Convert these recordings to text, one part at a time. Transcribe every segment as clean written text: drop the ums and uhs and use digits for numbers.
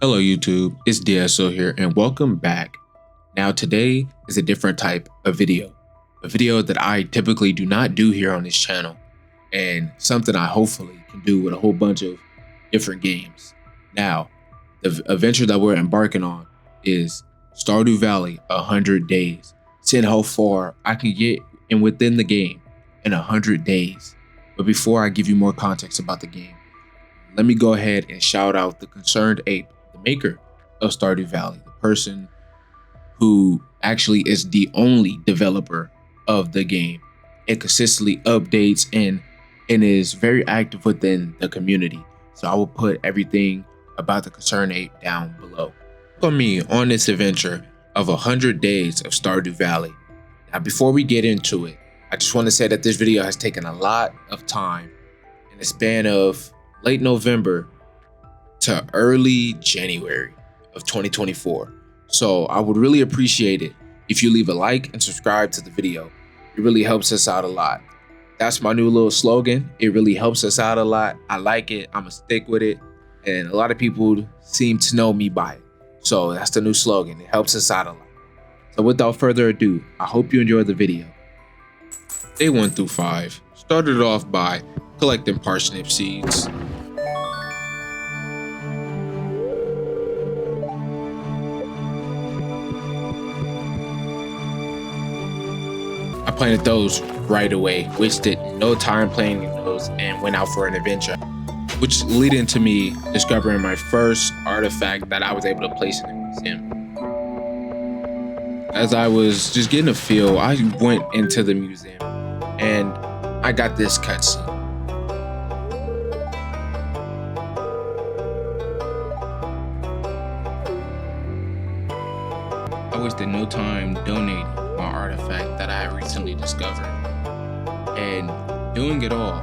Hello YouTube, it's DSO here and welcome back. Now today is a different type of video. A video that I typically do not do here on this channel and something I hopefully can do with a whole bunch of different games. Now, the adventure that we're embarking on is Stardew Valley 100 days. Seeing how far I can get in within the game in 100 days. But before I give you more context about the game, let me go ahead and shout out the Concerned Ape, the maker of Stardew Valley, the person who actually is the only developer of the game. It consistently updates and is very active within the community. So I will put everything about the Concerned Ape down below. For me on this adventure of 100 days of Stardew Valley. Now before we get into it, I just want to say that this video has taken a lot of time in the span of late November to early January of 2024. So I would really appreciate it if you leave a like and subscribe to the video. It really helps us out a lot. That's my new little slogan. It really helps us out a lot. I like it. I'm gonna stick with it. And a lot of people seem to know me by it. So that's the new slogan. It helps us out a lot. So without further ado, I hope you enjoyed the video. Day 1 through 5 started off by collecting parsnip seeds. I planted those right away, wasted no time planting those, and went out for an adventure, which led into me discovering my first artifact that I was able to place in the museum. As I was just getting a feel, I went into the museum and I got this cutscene. I wasted no time donating my artifact that I had recently discovered and doing it all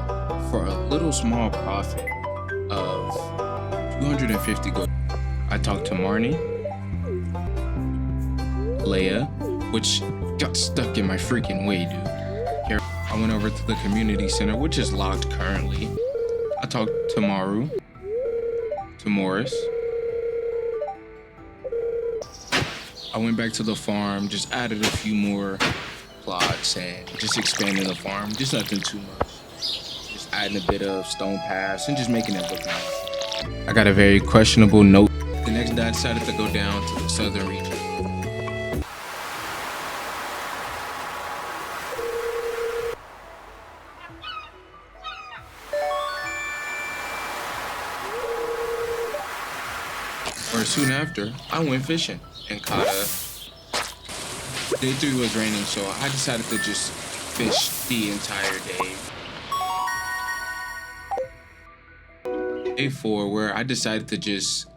for a little small profit of 250 gold. I talked to Marnie, Leia, which got stuck in my freaking way, dude. I went over to the community center, which is locked currently. I talked to Maru, to Morris. I went back to the farm, just added a few more plots and just expanding the farm, just nothing too much. Just adding a bit of stone paths and just making it look nice. I got a very questionable note. The next day I decided to go down to the southern region. Or soon after, I went fishing and caught a... Day 3 was raining, so I decided to just fish the entire day. Day 4, where I decided to just,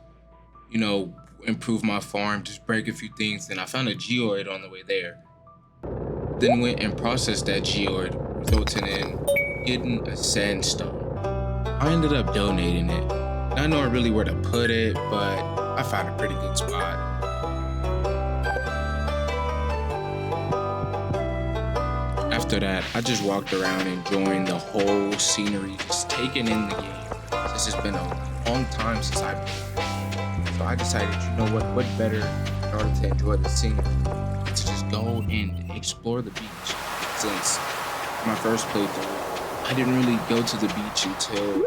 improve my farm, just break a few things, and I found a geoid on the way there. Then went and processed that geoid, resulting in getting a sandstone. I ended up donating it. Not knowing really where to put it, but I found a pretty good spot. After that, I just walked around enjoying the whole scenery, just taking in the game. This has been a long time since I've played. So I decided, what better in order to enjoy the scenery to just go and explore the beach. Since my first playthrough, I didn't really go to the beach until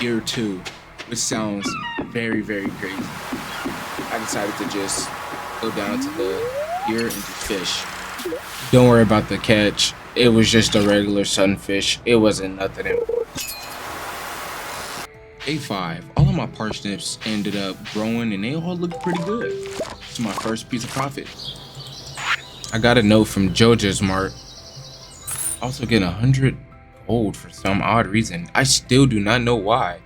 year 2. Which sounds very, very crazy. I decided to just go down to the pier and just fish. Don't worry about the catch. It was just a regular sunfish. It wasn't nothing important. Day 5, all of my parsnips ended up growing and they all looked pretty good. It's my first piece of profit. I got a note from Joja's Mart. Also getting 100 gold for some odd reason. I still do not know why.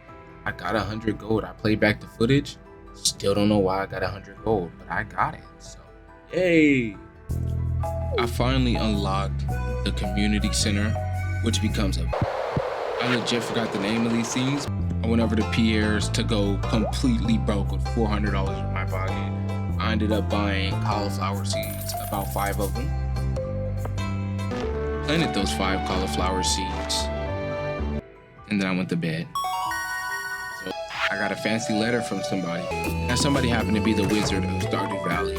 I got 100 gold. I played back the footage. Still don't know why I got 100 gold, but I got it. So, yay! I finally unlocked the community center, which becomes a... I legit forgot the name of these things. I went over to Pierre's to go completely broke with $400 in my pocket. I ended up buying cauliflower seeds, about 5 of them. Planted those 5 cauliflower seeds, and then I went to bed. I got a fancy letter from somebody. That somebody happened to be the wizard of Stardew Valley.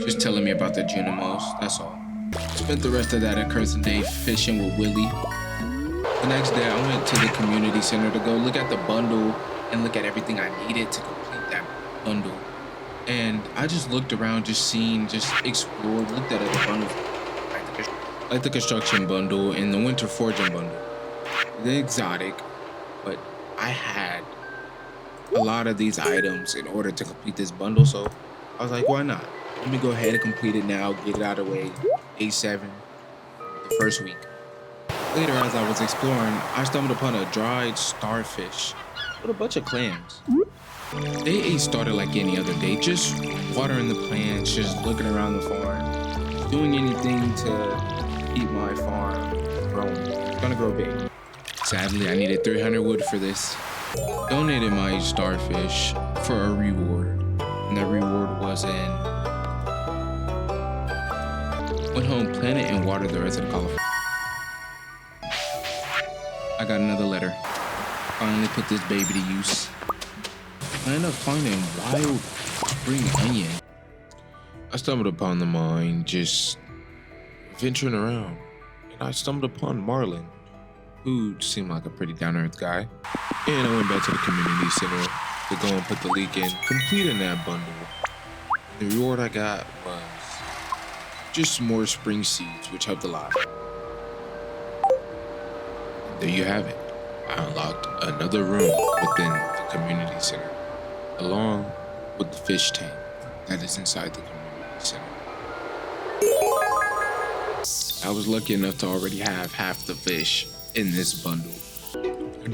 Just telling me about the Junimos, that's all. Spent the rest of that accursed day fishing with Willie. The next day, I went to the community center to go look at the bundle and look at everything I needed to complete that bundle. And I just looked around, just explored, looked at other bundles, like the construction bundle and the winter forging bundle, the exotic. But I had a lot of these items in order to complete this bundle, so I was like, why not? Let me go ahead and complete it now, get it out of the way, day 7, the first week. Later, as I was exploring, I stumbled upon a dried starfish with a bunch of clams. Day 8 started like any other day, just watering the plants, just looking around the farm, doing anything to keep my farm growing. It's gonna grow big. Sadly, I needed 300 wood for this. Donated my starfish for a reward, and that reward was went home, planted, and watered the rest of the cauliflower. I got another letter. Finally put this baby to use. I ended up finding wild spring onion. I stumbled upon the mine, just venturing around, and I stumbled upon Marlin, who seemed like a pretty down-to-earth guy. And I went back to the community center to go and put the leak in, completing that bundle. The reward I got was just some more spring seeds, which helped a lot. There you have it. I unlocked another room within the community center, along with the fish tank that is inside the community center. I was lucky enough to already have half the fish in this bundle.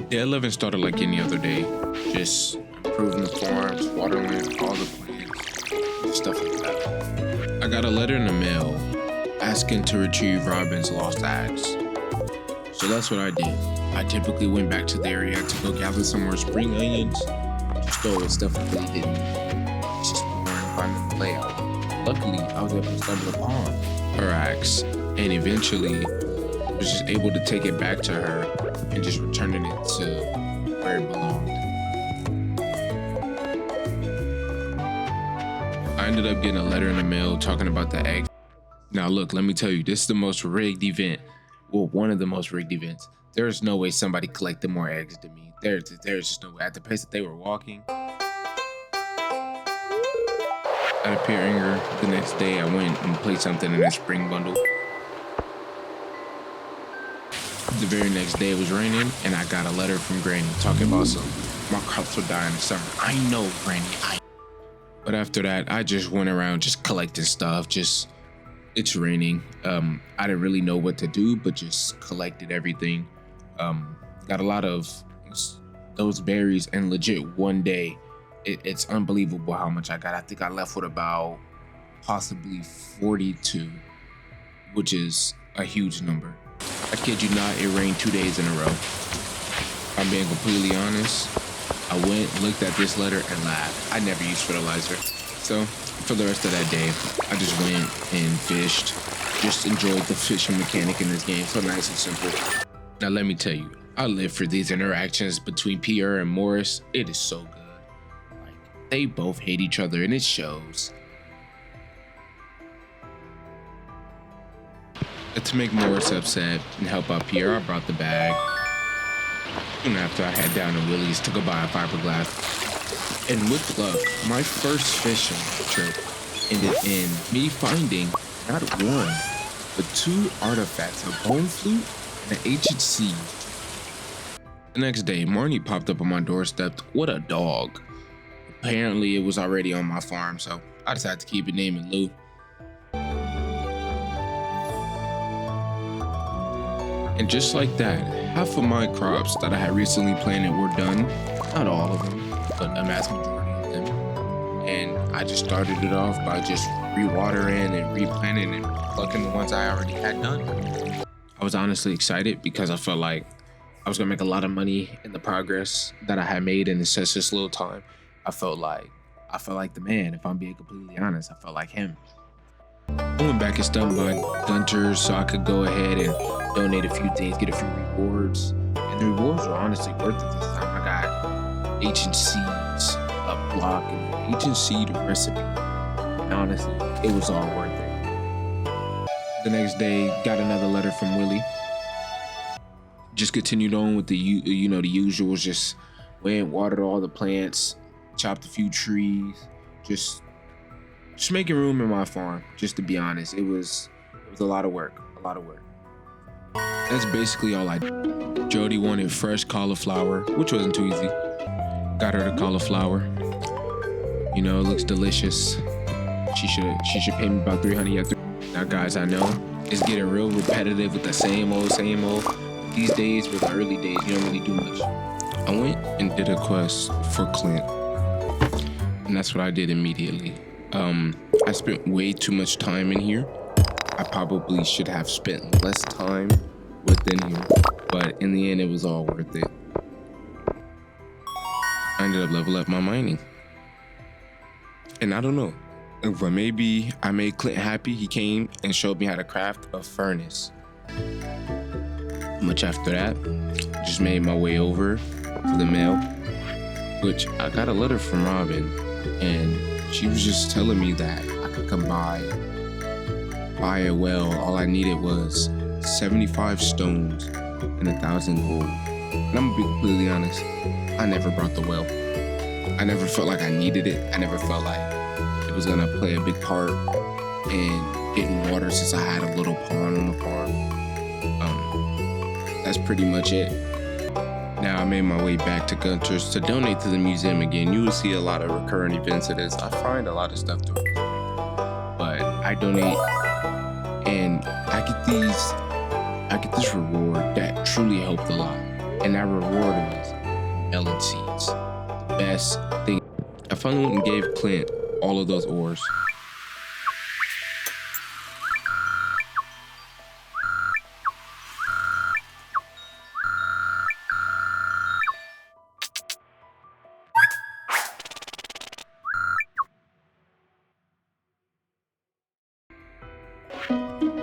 Day 11 started like any other day, just improving the farms, watering all the plants, stuff like that. I got a letter in the mail asking to retrieve Robin's lost axe. So that's what I did. I typically went back to the area to go gather some more spring onions, just throw with stuff I really didn't need. Just more and find the layout. Luckily, I was able to stumble upon her axe, and eventually was just able to take it back to her and just returning it to where it belonged. I ended up getting a letter in the mail talking about the egg. Now look, let me tell you, this is the most rigged event. Well, one of the most rigged events. There is no way somebody collected more eggs than me. There's just no way. At the pace that they were walking. At a peer anger, the next day I went and played something in that spring bundle. The very next day it was raining, and I got a letter from Granny talking about my crops will die in the summer. I know, Granny, But after that, I just went around just collecting stuff, it's raining. I didn't really know what to do, but just collected everything. Got a lot of those berries, and legit one day, it's unbelievable how much I got. I think I left with about possibly 42, which is a huge number. I kid you not, it rained 2 days in a row. If I'm being completely honest, I went, looked at this letter, and laughed. I never used fertilizer. So for the rest of that day, I just went and fished. Just enjoyed the fishing mechanic in this game. So nice and simple. Now let me tell you, I live for these interactions between Pierre and Morris. It is so good. Like, they both hate each other, and it shows. To make Morris upset and help out Pierre, I brought the bag. Soon after, I head down to Willie's to go buy a fiberglass. And with luck, my first fishing trip ended in me finding not one, but 2 artifacts, a bone flute and an ancient seed. The next day, Marnie popped up on my doorstep. What a dog. Apparently, it was already on my farm, so I decided to keep it named Lou. And just like that, half of my crops that I had recently planted were done. Not all of them, but a mass majority of them. And I just started it off by just rewatering and replanting and plucking the ones I already had done. I was honestly excited because I felt like I was gonna make a lot of money in the progress that I had made in such this little time. I felt like the man, if I'm being completely honest. I felt like him. I went back and stopped by Gunter's so I could go ahead and donate a few things, get a few rewards. And The rewards were honestly worth it this time. I got agencies, a block, and agency the recipe. And honestly, it was all worth it. The next day, got another letter from Willie. Just continued on with the the usuals. Just went, watered all the plants, chopped a few trees, just making room in my farm. Just to be honest, it was a lot of work. That's basically all I did. Jody wanted fresh cauliflower, which wasn't too easy. Got her the cauliflower. You know, it looks delicious. She should pay me about 300. Now, guys, I know it's getting real repetitive with the same old. These days were the early days. You don't really do much. I went and did a quest for Clint, and that's what I did immediately. I spent way too much time in here. I probably should have spent less time within here, but in the end, it was all worth it. I ended up leveling up my mining, and I don't know, but maybe I made Clint happy. He came and showed me how to craft a furnace. Much after that, just made my way over to the mail, which I got a letter from Robin, and she was just telling me that I could come buy a well. All I needed was 75 stones and 1,000 gold. And I'm gonna be completely honest, I never brought the well. I never felt like I needed it. I never felt like it was gonna play a big part in getting water, since I had a little pond on the farm. That's pretty much it. Now I made my way back to Gunter's to donate to the museum again. You will see a lot of recurrent events of this. I find a lot of stuff to read, but I donate and I get this reward that truly helped a lot. And that reward was melon seeds. The best thing. I finally went and gave Clint all of those ores.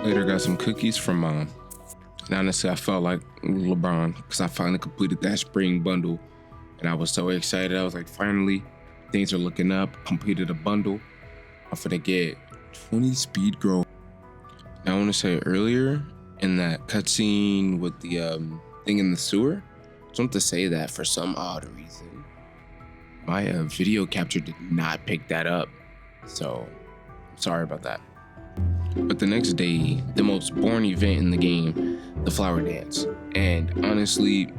Later got some cookies from Mom. And honestly, I felt like LeBron because I finally completed that spring bundle. And I was so excited. I was like, finally, things are looking up. Completed a bundle. I'm finna get 20 speed growth. Now I want to say earlier in that cutscene with the thing in the sewer, I just want to say that for some odd reason, my video capture did not pick that up. So I'm sorry about that. But the next day, the most boring event in the game, the flower dance. And honestly,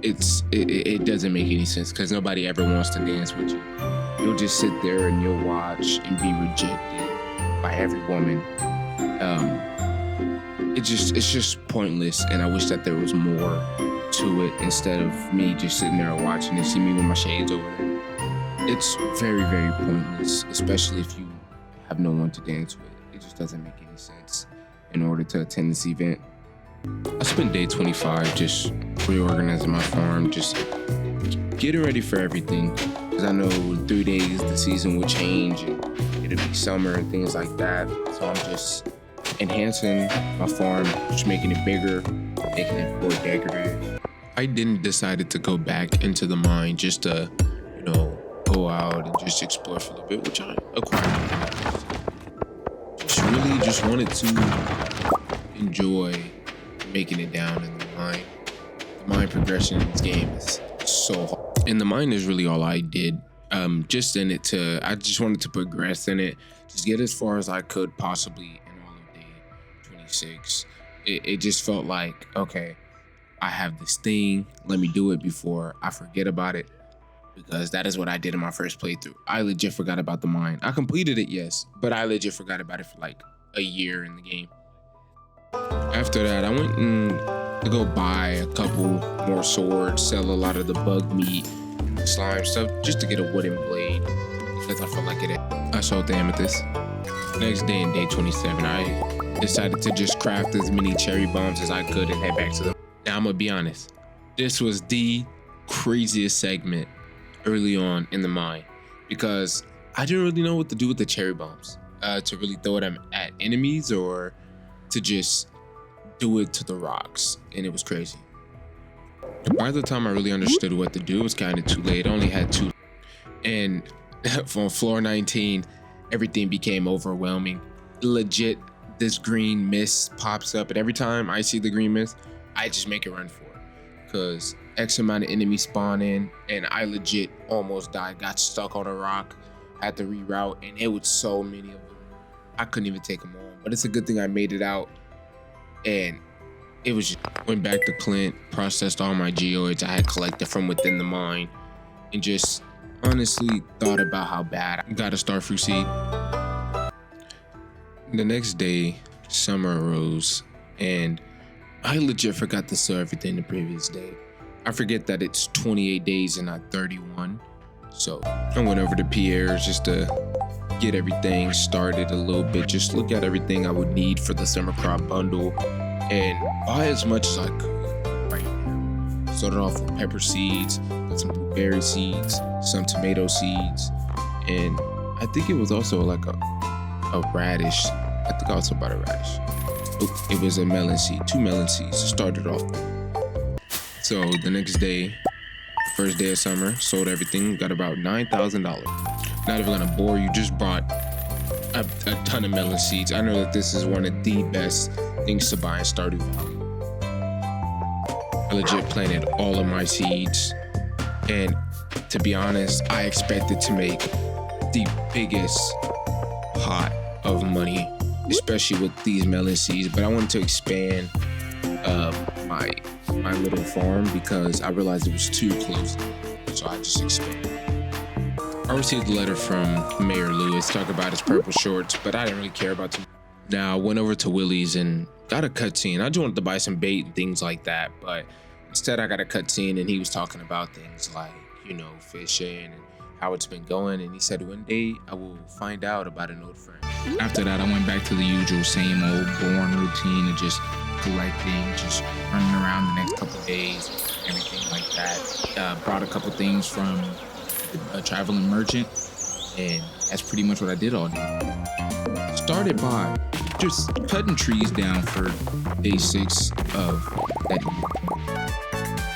it doesn't make any sense because nobody ever wants to dance with you. You'll just sit there and you'll watch and be rejected by every woman. It's just pointless, and I wish that there was more to it instead of me just sitting there watching and see me with my shades over there. It's very, very pointless, especially if you have no one to dance with. It just doesn't make any sense in order to attend this event. I spent day 25 just reorganizing my farm, just getting ready for everything. Because I know in 3 days the season will change and it'll be summer and things like that. So I'm just enhancing my farm, just making it bigger, making it more decorative. I didn't decide to go back into the mine just to, go out and just explore for a little bit, which I acquired. Just wanted to enjoy making it down in the mine. The mine progression in this game is so hard. And the mine is really all I did. Just in it I just wanted to progress in it, just get as far as I could possibly in all of day 26. It just felt like, okay, I have this thing, let me do it before I forget about it. Because that is what I did in my first playthrough. I legit forgot about the mine. I completed it, yes, but I legit forgot about it for like a year in the game. After that, I went to go buy a couple more swords, sell a lot of the bug meat, slime stuff, just to get a wooden blade, because I felt like it. I sold the amethyst. Next day in day 27, I decided to just craft as many cherry bombs as I could and head back to them. Now, I'm gonna be honest. This was the craziest segment early on in the mine because I didn't really know what to do with the cherry bombs, to really throw them at enemies or to just do it to the rocks, and it was crazy. By the time I really understood what to do, it was kind of too late. I only had 2. And from floor 19, everything became overwhelming. Legit, this green mist pops up, and every time I see the green mist, I just make a run for it. Because X amount of enemies spawn in, and I legit almost died, got stuck on a rock, had to reroute, and it was so many of them. I couldn't even take them on, but it's a good thing I made it out. And it was just, went back to Clint, processed all my geoids I had collected from within the mine, and just honestly thought about how bad I got a starfruit seed. The next day, summer arose, and I legit forgot to sell everything the previous day. I forget that it's 28 days and not 31. So I went over to Pierre's just to get everything started a little bit, just look at everything I would need for the summer crop bundle and buy as much as I could right now. Started off with pepper seeds, got some blueberry seeds, some tomato seeds, and I think it was also like a radish. I think I also bought a radish. Oh, it was a melon seed, 2 melon seeds to start it off. So the next day, first day of summer, sold everything, got about $9,000. Not even gonna bore you, just bought a ton of melon seeds. I know that this is one of the best things to buy in Stardew Valley. I legit planted all of my seeds, and to be honest, I expected to make the biggest pot of money, especially with these melon seeds, but I wanted to expand my little farm because I realized it was too close, so I just expanded. I received a letter from Mayor Lewis talking about his purple shorts, but I didn't really care about them. Now I went over to Willie's and got a cutscene. I just wanted to buy some bait and things like that, but instead I got a cutscene and he was talking about things like, you know, fishing and how it's been going, and he said one day I will find out about an old friend. After that, I went back to the usual same old boring routine of just collecting, just running around the next couple of days, everything like that. Brought a couple things from a traveling merchant, and that's pretty much what I did all day. Started by just cutting trees down for day 6 of that year.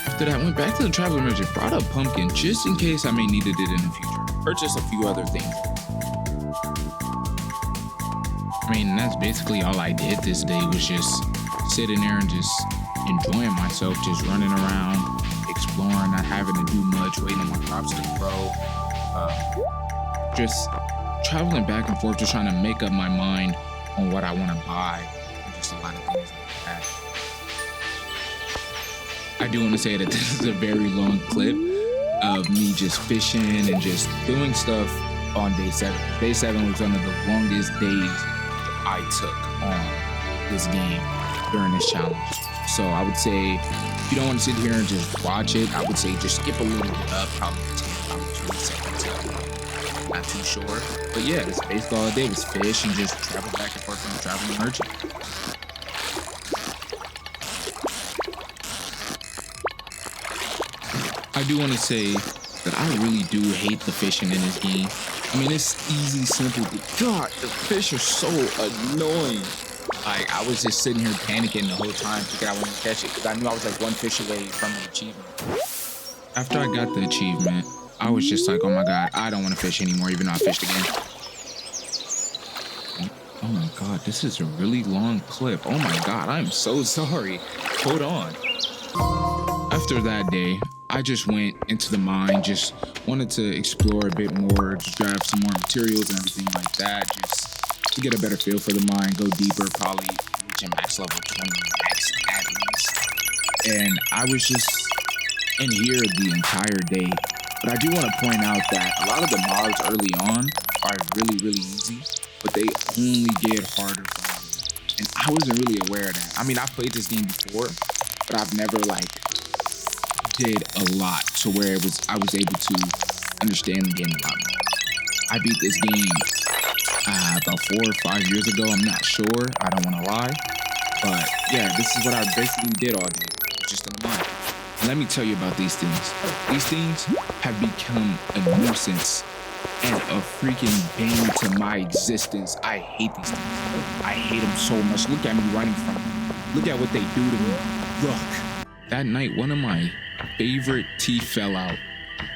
After that, went back to the traveling merchant, brought a pumpkin just in case I may needed it in the future. Purchased a few other things. I mean, that's basically all I did this day, was just sitting there and just enjoying myself, just running around, exploring, not having to do much, waiting on my crops to grow. Just traveling back and forth, just trying to make up my mind on what I want to buy, and just a lot of things like that. I do want to say that this is a very long clip of me just fishing and just doing stuff on day 7. Day 7 was one of the longest days I took on this game during this challenge. So I would say, if you don't want to sit here and just watch it, I would say just skip a little bit up, probably 10, probably 20 seconds up. Not too sure. But yeah, this basically all I did was fish and just travel back and forth from the traveling merchant. I do want to say that I really do hate the fishing in this game. I mean, it's easy, simple, but God, the fish are so annoying. Like, I was just sitting here panicking the whole time, thinking I wouldn't catch it, because I knew I was like one fish away from the achievement. After I got the achievement, I was just like, oh my God, I don't want to fish anymore, even though I fished again. Oh my God, this is a really long clip. Oh my God, I'm so sorry. Hold on. After that day, I just went into the mine, just wanted to explore a bit more, just grab some more materials and everything like that, just to get a better feel for the mine, go deeper, probably reach a max level 20 max at least. And I was just in here the entire day. But I do want to point out that a lot of the mobs early on are really, really easy, but they only get harder from me. And I wasn't really aware of that. I mean, I've played this game before, but I've never did a lot to where I was able to understand the game a lot more. I beat this game about 4 or 5 years ago. I'm not sure. I don't want to lie. But yeah, this is what I basically did all day, just in the mine. Let me tell you about these things. These things have become a nuisance and a freaking bane to my existence. I hate these things. I hate them so much. Look at me running from them. Look at what they do to me. Look. that night, one of my favorite teeth fell out,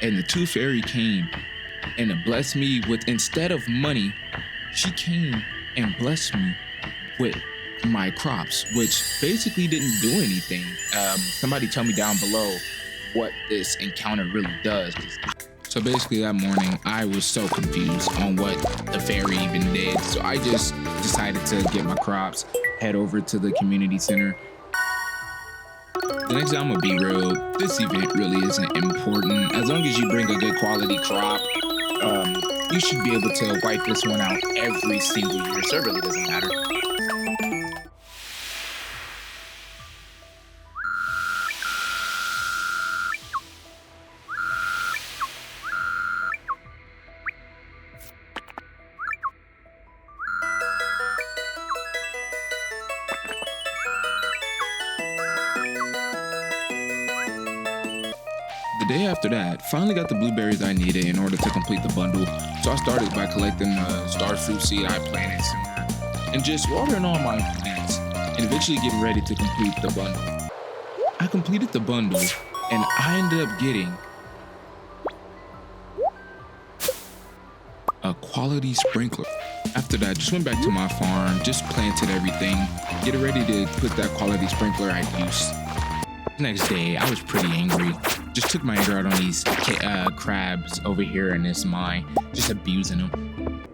and the tooth fairy came and it blessed me with, instead of money, she came and blessed me with my crops, which basically didn't do anything. Somebody tell me down below what this encounter really does. So basically that morning, I was so confused on what the fairy even did. So I just decided to get my crops, head over to the community center. The next day, I'm gonna be real, this event really isn't important. As long as you bring a good quality crop, you should be able to wipe this one out every single year, so it really doesn't matter. The day after that, finally got the blueberries I needed in order to complete the bundle. So I started by collecting the star fruit seed I planted somewhere and just watering all my plants and eventually getting ready to complete the bundle. I completed the bundle and I ended up getting a quality sprinkler. After that, just went back to my farm, just planted everything, getting ready to put that quality sprinkler at use. Next day, I was pretty angry. Just took my anger out on these crabs over here in this mine, just abusing them.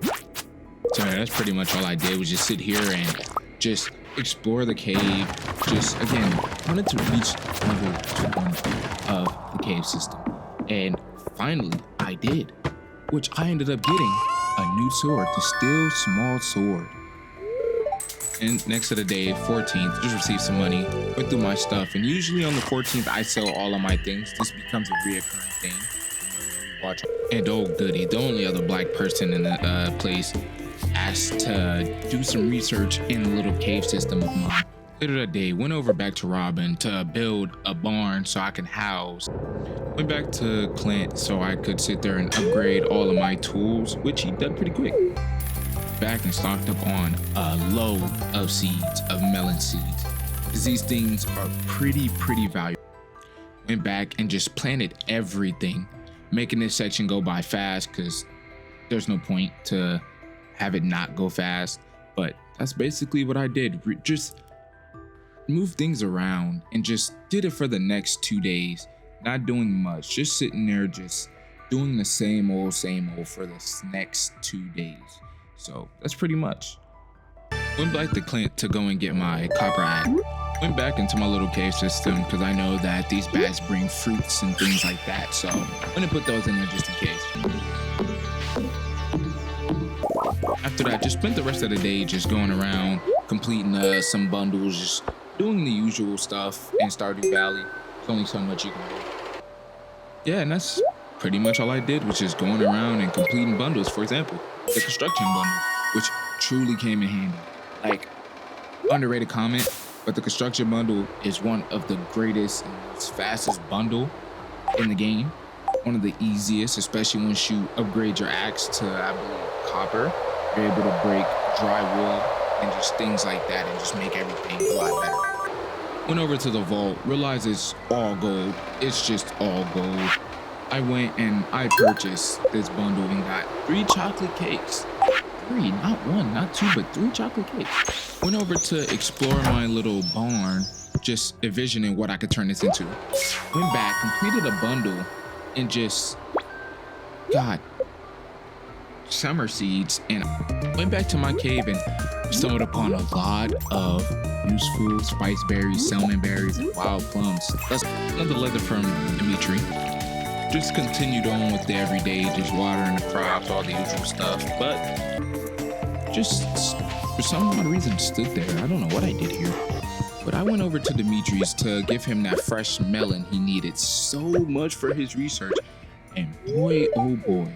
So that's pretty much all I did, was just sit here and just explore the cave. Just, again, wanted to reach level 1 of the cave system. And finally, I did, which I ended up getting a new sword, the Steel Small Sword. And next to the day, 14th, just received some money, went through my stuff, and usually on the 14th, I sell all of my things. This becomes a reoccurring thing. Watch. And oh goody, the only other black person in the place asked to do some research in the little cave system of mine. Later that day, went over back to Robin to build a barn so I can house. Went back to Clint so I could sit there and upgrade all of my tools, which he did pretty quick. Back and stocked up on a load of seeds, of melon seeds, because these things are pretty valuable. Went back and just planted everything, making this section go by fast because there's no point to have it not go fast. But that's basically what I did. Just move things around and just did it for the next 2 days, not doing much, just sitting there, just doing the same old for the next 2 days. So that's pretty much. Went back to Clint to go and get my copper axe. Went back into my little cave system because I know that these bats bring fruits and things like that. So I'm gonna put those in there just in case. After that, just spent the rest of the day just going around, completing some bundles, just doing the usual stuff in Stardew Valley. There's only so much you can do. Yeah, and that's pretty much all I did, was just going around and completing bundles. For example, the construction bundle, which truly came in handy. Like, underrated comment, but the construction bundle is one of the greatest and most fastest bundle in the game. One of the easiest, especially once you upgrade your axe to, I believe, copper. You're able to break dry wood and just things like that and just make everything a lot better. Went over to the vault, realized it's all gold. It's just all gold. I went and I purchased this bundle and got 3 chocolate cakes. 3, not 1, not 2, but 3 chocolate cakes. Went over to explore my little barn, just envisioning what I could turn this into. Went back, completed a bundle, and just got summer seeds, and went back to my cave and stumbled upon a lot of useful spice berries, salmon berries, and wild plums. That's another letter from Dimitri. Just continued on with the everyday, just watering the crops, all the usual stuff, but just for some odd reason stood there. I don't know what I did here, but I went over to Dimitri's to give him that fresh melon he needed so much for his research, and boy, oh boy,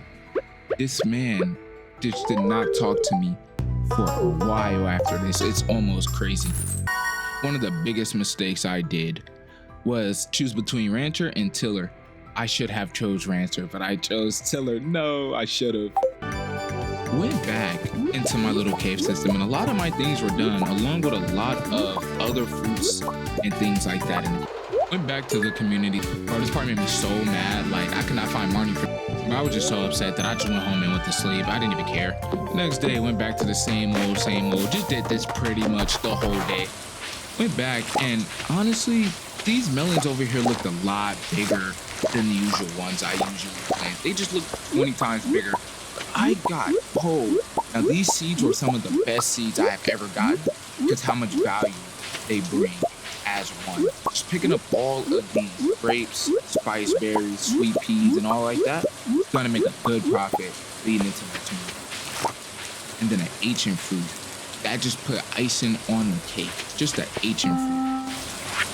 this man just did not talk to me for a while after this. It's almost crazy. One of the biggest mistakes I did was choose between Rancher and Tiller. I should have chose Rancher, but I chose Tiller. No, I should have. Went back into my little cave system, and a lot of my things were done, along with a lot of other fruits and things like that. And Went back to the community. Bro, this part made me so mad. Like, I could not find Marnie for. I was just so upset that I just went home and went to sleep. I didn't even care. The next day, went back to the same old, same old. Just did this pretty much the whole day. Went back, and honestly, these melons over here looked a lot bigger than the usual ones I usually plant. They just look 20 times bigger. I got pulled. Now, these seeds were some of the best seeds I have ever gotten because how much value they bring as one. Just picking up all of these grapes, spice berries, sweet peas, and all like that, it's gonna make a good profit leading into my tomorrow. And then an ancient fruit. That just put icing on the cake. Just an ancient fruit.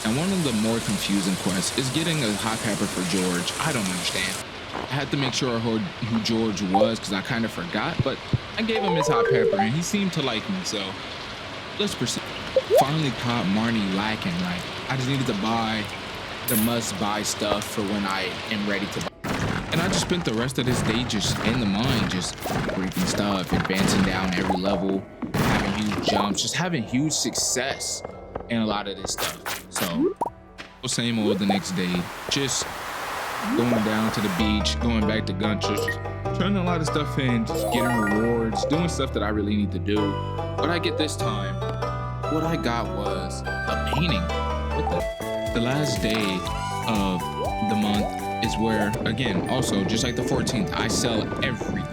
And one of the more confusing quests is getting a hot pepper for George. I don't understand. I had to make sure I heard who George was because I kind of forgot, but I gave him his hot pepper and he seemed to like me, so let's proceed. Finally caught Marnie lacking, right? I just needed to buy the must-buy stuff for when I am ready to buy. And I just spent the rest of this day just in the mine, just breaking stuff, advancing down every level, having huge jumps, just having huge success in a lot of this stuff. So, same old the next day, just going down to the beach, going back to Gunter, just turning a lot of stuff in, just getting rewards, doing stuff that I really need to do. What I get this time, what I got was a painting. The last day of the month is where, again, also just like the 14th, I sell everything.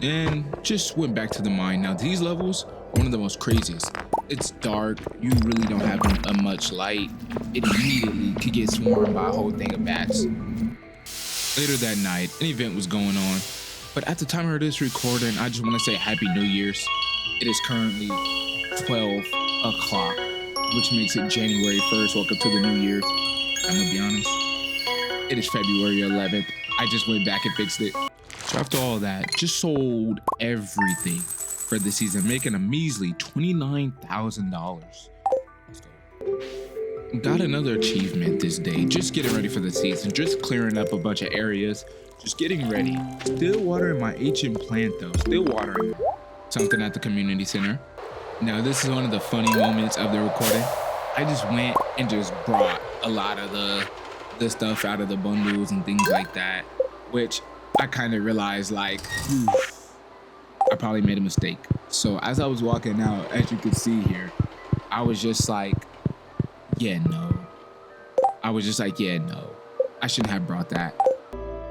And just went back to the mine. Now these levels are one of the most craziest. It's dark, you really don't have a much light. It immediately could get swarmed by a whole thing of bats. Later that night, an event was going on, but at the time of this recording, I just want to say Happy New Year's. It is currently 12 o'clock, which makes it January 1st. Welcome to the New Year's. I'm gonna be honest, it is February 11th. I just went back and fixed it. So after all that, just sold everything for the season, making a measly $29,000. Got another achievement this day, just getting ready for the season, just clearing up a bunch of areas, just getting ready. Still watering my ancient plant though, still watering something at the community center. Now this is one of the funny moments of the recording. I just went and just brought a lot of the stuff out of the bundles and things like that, which I kind of realized like, I probably made a mistake. So as I was walking out, as you can see here, I was just like, yeah, no. I was just like, yeah, no. I shouldn't have brought that.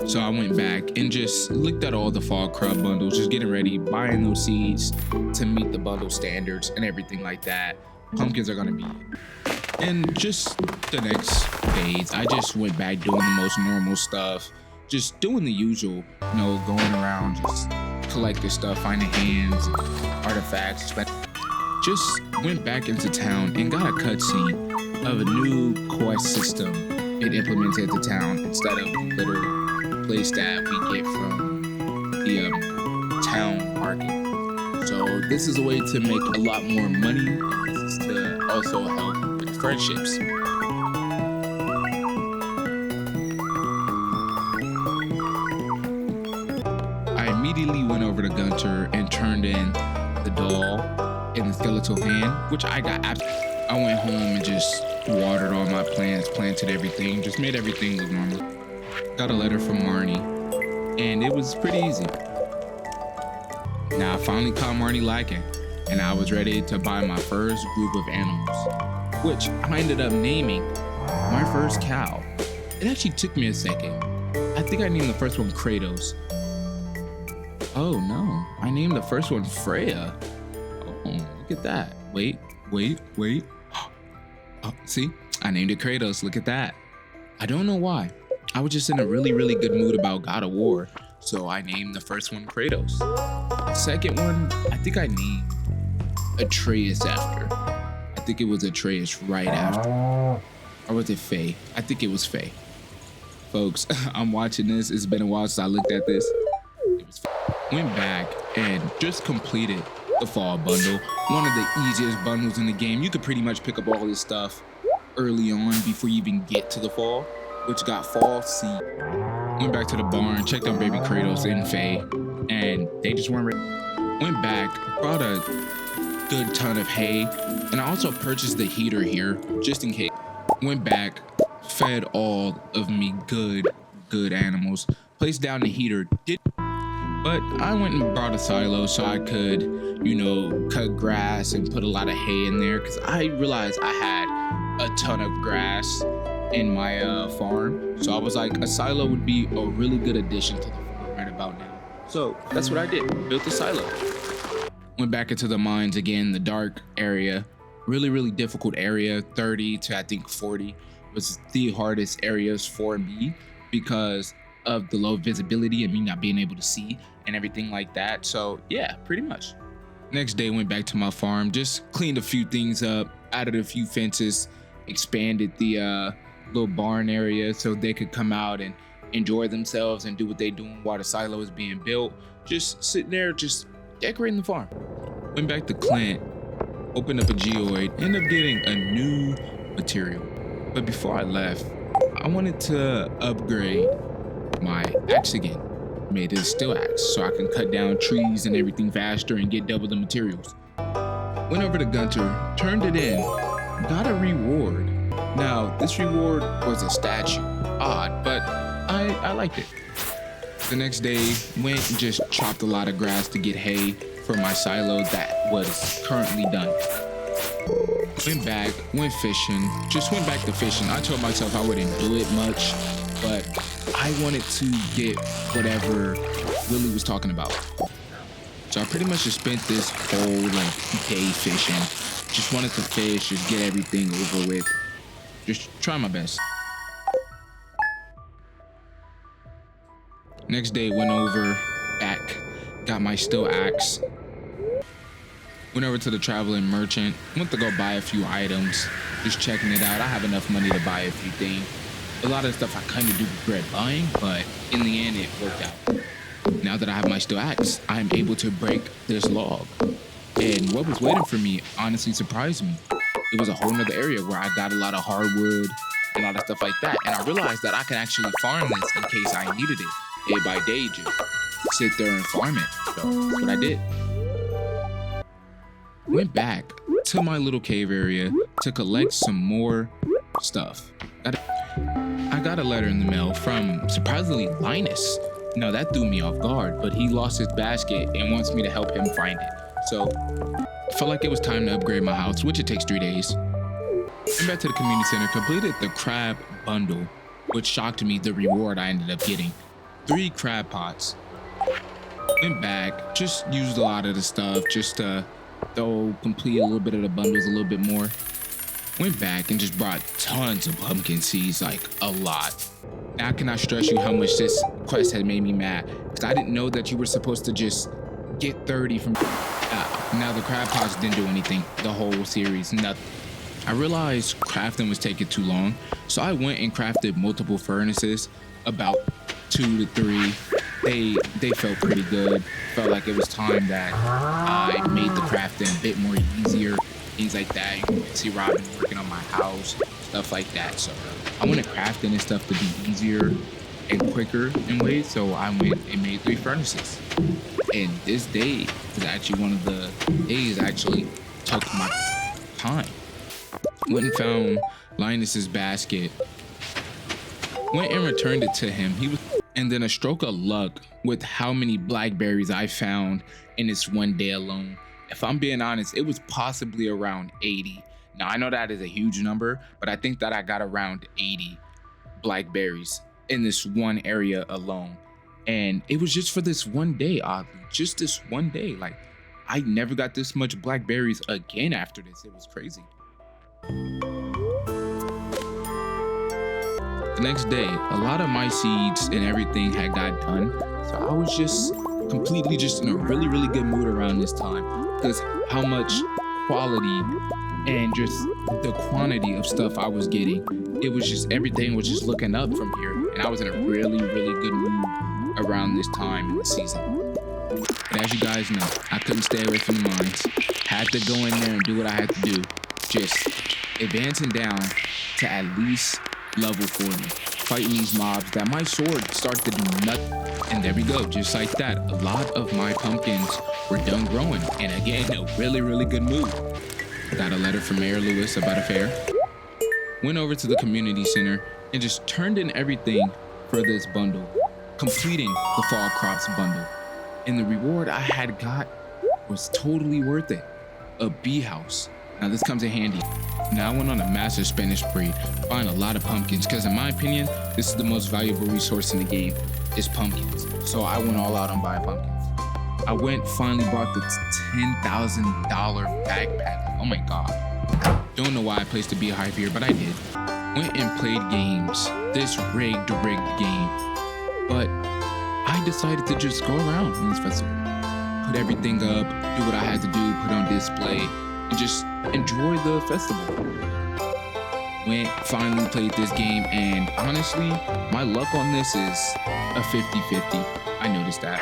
So I went back and just looked at all the fall crop bundles, just getting ready, buying those seeds to meet the bundle standards and everything like that. Pumpkins are gonna be in. And just the next days, I just went back doing the most normal stuff, just doing the usual, you know, going around, just collecting stuff, finding hands, artifacts. Just went back into town and got a cutscene of a new quest system it implemented to town instead of the little place that we get from the town market. So this is a way to make a lot more money, and this is to also help with friendships. I immediately went over to Gunter and turned in the doll and the skeletal hand, which I got I went home and just watered all my plants, planted everything, just made everything look normal. Got a letter from Marnie, and it was pretty easy. Now I finally caught Marnie lacking, and I was ready to buy my first group of animals, which I ended up naming my first cow. It actually took me a second. I think I named the first one Kratos. Oh no, I named the first one Freya. Oh, look at that. Wait. Oh, see, I named it Kratos. Look at that. I don't know why. I was just in a really, really good mood about God of War, so I named the first one Kratos. The second one, I think I named Atreus after. I think it was Atreus right after. Or was it Faye? I think it was Faye. Folks, I'm watching this. It's been a while since I looked at this. Went back and just completed the fall bundle, one of the easiest bundles in the game. You could pretty much pick up all this stuff early on before you even get to the fall, which got fall seed. Went back to the barn, checked on baby Kratos and Faye, and they just weren't ready. Went back, brought a good ton of hay, and I also purchased the heater here just in case. Went back, fed all of me good animals, placed down the heater, but I went and brought a silo so I could, cut grass and put a lot of hay in there, because I realized I had a ton of grass in my farm. So I was like, a silo would be a really good addition to the farm right about now. So that's what I did, built a silo. Went back into the mines again, the dark area, really difficult area. 30 to I think 40 was the hardest areas for me because of the low visibility and me not being able to see and everything like that. So yeah, pretty much. Next day, went back to my farm, just cleaned a few things up, added a few fences, expanded the little barn area so they could come out and enjoy themselves and do what they doing while the silo is being built. Just sitting there, just decorating the farm. Went back to Clint, opened up a geoid, ended up getting a new material. But before I left, I wanted to upgrade my axe again. Made it a steel axe so I can cut down trees and everything faster and get double the materials. Went over to Gunter, turned it in, got a reward. Now, this reward was a statue. Odd, but I liked it. The next day, went and just chopped a lot of grass to get hay for my silo that was currently done. Went back, went fishing, just went back to fishing. I told myself I wouldn't do it much, but I wanted to get whatever Willie was talking about. So I pretty much just spent this whole day fishing. Just wanted to fish, just get everything over with. Just try my best. Next day, went over, back, got my steel axe. Went over to the traveling merchant, went to go buy a few items, just checking it out. I have enough money to buy a few things. A lot of stuff I kind of do regret buying, but in the end, it worked out. Now that I have my steel axe, I'm able to break this log. And what was waiting for me honestly surprised me. It was a whole nother area where I got a lot of hardwood, a lot of stuff like that. And I realized that I can actually farm this in case I needed it. Day by day, just sit there and farm it. So that's what I did. Went back to my little cave area to collect some more stuff. I got a letter in the mail from, surprisingly, Linus. Now that threw me off guard, but he lost his basket and wants me to help him find it. So I felt like it was time to upgrade my house, which it takes 3 days. Went back to the community center, completed the crab bundle, which shocked me the reward I ended up getting. 3 crab pots. Went back, just used a lot of the stuff just to complete a little bit of the bundles a little bit more. Went back and just brought tons of pumpkin seeds, like a lot. Now I cannot stress you how much this quest had made me mad, because I didn't know that you were supposed to just get 30 from now the crab pots didn't do anything the whole series, nothing. I realized crafting was taking too long, so I went and crafted multiple furnaces, about 2 to 3. They felt pretty good. Felt like it was time that I made the crafting a bit more easier, things like that. You can see Robin working on my house, stuff like that. So I wanted crafting and stuff to be easier and quicker in ways, so I went and made 3 furnaces. And this day was actually one of the days I actually took my time. Went and found Linus's basket. Went and returned it to him. And then a stroke of luck with how many blackberries I found in this one day alone. If I'm being honest, it was possibly around 80. Now I know that is a huge number, but I think that I got around 80 blackberries in this one area alone. And it was just for this one day, oddly, just this one day. Like, I never got this much blackberries again after this. It was crazy. The next day, a lot of my seeds and everything had got done. So I was just completely just in a really good mood around this time, because how much quality and just the quantity of stuff I was getting, it was just, everything was just looking up from here. And I was in a really good mood around this time in the season. And as you guys know, I couldn't stay away from the mines. Had to go in there and do what I had to do. Just advancing down to at least level 40, fighting these mobs that my sword started to do nothing. And there we go, just like that. A lot of my pumpkins were done growing, and again, a really good mood. Got a letter from Mayor Lewis about a fair. Went over to the community center, and just turned in everything for this bundle, completing the fall crops bundle. And the reward I had got was totally worth it. A bee house. Now this comes in handy. Now I went on a massive spending spree, buying a lot of pumpkins, because in my opinion, this is the most valuable resource in the game, is pumpkins. So I went all out on buying pumpkins. I finally bought the $10,000 backpack. Oh my God. Don't know why I placed a beehive here, but I did. Went and played games, this rigged game. But I decided to just go around in this festival. Put everything up, do what I had to do, put on display, and just enjoy the festival. Went, finally played this game, and honestly, my luck on this is a 50-50. I noticed that.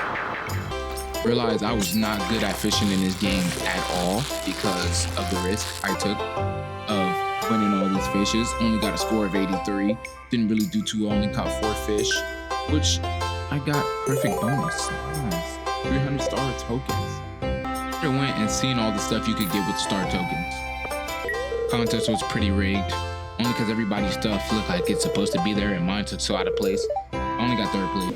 Realized I was not good at fishing in this game at all because of the risk I took of winning all these fishes. Only got a score of 83. Didn't really do too well, only caught 4 fish, which I got perfect bonus. Nice. 300 star tokens. I went and seen all the stuff you could get with star tokens. Contest was pretty rigged, only because everybody's stuff looked like it's supposed to be there and mine took so out of place. I only got 3rd place.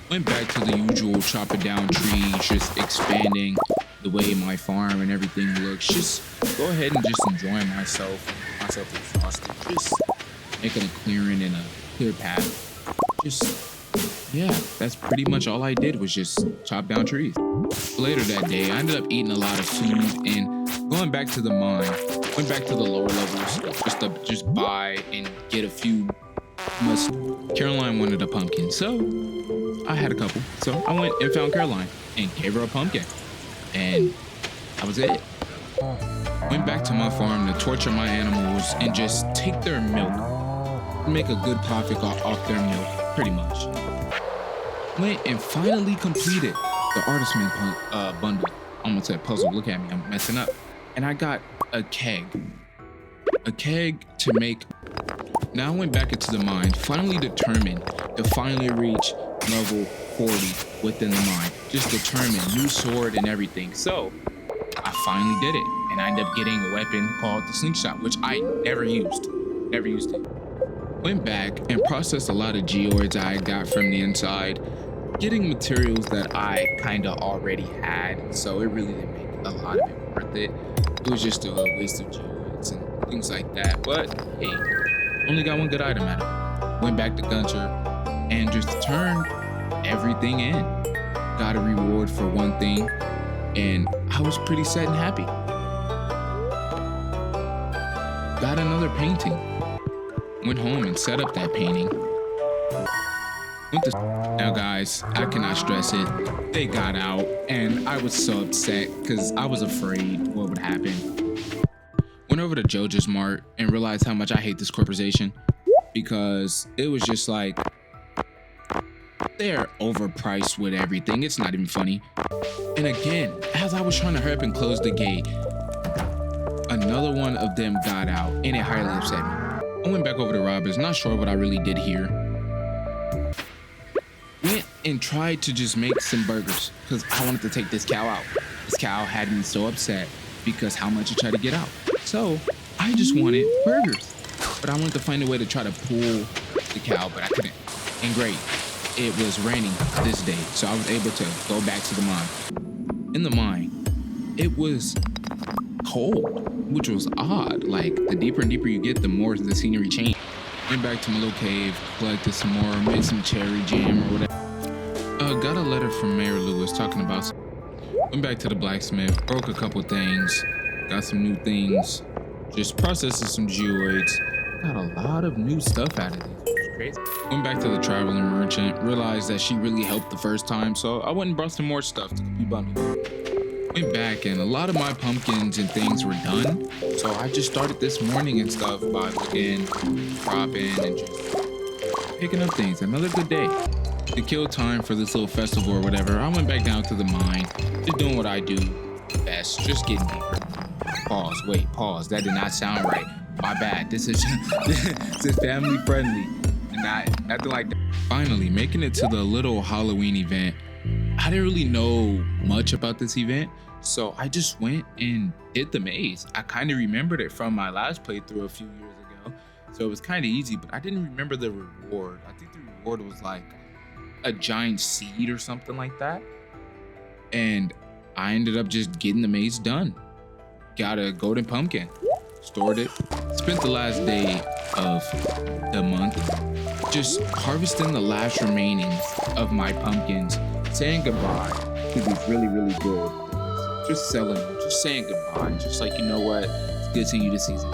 Went back to the usual chopping down trees, just expanding the way my farm and everything looks. Just go ahead and just enjoy myself exhausted. Just making a clearing and a clear path. Yeah, that's pretty much all I did was just chop down trees. Later that day, I ended up eating a lot of food and going back to the mine. Went back to the lower levels just to buy and get a few. Caroline wanted a pumpkin, so I had a couple. So I went and found Caroline and gave her a pumpkin. And that was it. Went back to my farm to torture my animals and just take their milk. Make a good profit off their milk, pretty much. Went and finally completed the Artisman bundle. I almost said puzzle, look at me, I'm messing up. And I got a keg. A keg to make. Now I went back into the mine, finally determined to finally reach level 40 within the mine. Just determined, new sword and everything. So I finally did it. And I ended up getting a weapon called the slingshot, which I never used. Never used it. Went back and processed a lot of geoids I got from the inside, getting materials that I kind of already had, so it really didn't make a lot of it worth it. It was just a waste of geoids and things like that, but hey, only got one good item out of it. Went back to Gunter and just turned everything in. Got a reward for one thing, and I was pretty set and happy. Got another painting. Went home and set up that painting. Now guys, I cannot stress it. They got out and I was so upset because I was afraid what would happen. Went over to Joja's Mart and realized how much I hate this corporation because it was just like, they're overpriced with everything. It's not even funny. And again, as I was trying to hurry up and close the gate, another one of them got out and it highly upset me. I went back over to Robert's, not sure what I really did here. Went and tried to just make some burgers because I wanted to take this cow out. This cow had me so upset because how much it tried to get out. So I just wanted burgers, but I wanted to find a way to try to pull the cow, but I couldn't. And great, it was raining this day, so I was able to go back to the mine. In the mine, it was cold, which was odd. Like the deeper and deeper you get, the more the scenery changed. Went back to my little cave, collected some more, made some cherry jam or whatever. Got a letter from Mayor Lewis talking about. Went back to the blacksmith, broke a couple things, got some new things, just processing some geoids. Got a lot of new stuff out of it. It was crazy. Went back to the traveling merchant, realized that she really helped the first time, so I went and brought some more stuff to be bundled. Went back and a lot of my pumpkins and things were done, so I just started this morning and stuff by looking, cropping, and just picking up things. Another good day. To kill time for this little festival or whatever, I went back down to the mine, just doing what I do best, just getting deeper. Pause, that did not sound right. My bad, this is family friendly, and nothing like that. Finally, making it to the little Halloween event. I didn't really know much about this event, so I just went and did the maze. I kind of remembered it from my last playthrough a few years ago, So it was kind of easy, but I didn't remember the reward. I think the reward was like a giant seed or something like that. And I ended up just getting the maze done. Got a golden pumpkin, stored it, spent the last day of the month just harvesting the last remainings of my pumpkins, saying goodbye to these really, really good things. Just selling them, just saying goodbye. Just like, you know what, it's good seeing you this season.